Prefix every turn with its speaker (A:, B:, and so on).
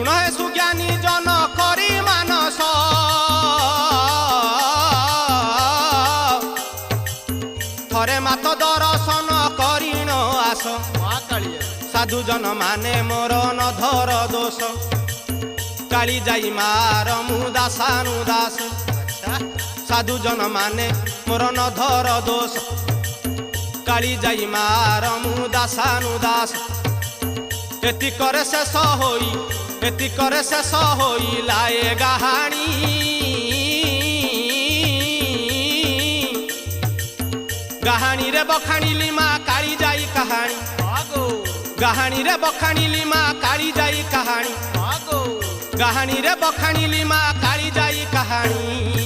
A: शुण हे सुज्ञानी जन करी मानस थरे मात दर्शन करिण आस साधु जन माने मोर न धर दोष काली जाई मार मुदासानु दास साधु जन माने मोर न धर दोष काली जाई मार मुदासानु दास एति करे शेष होई एति करे शेष होई लाए गाहाणी गाहाणी रे बखाणिली माँ काली जाई कहानी गाहाणी रे बखाणिली माँ काली जाई कहानी गाहाणी रे बखाणिली माँ काली जाई कहानी।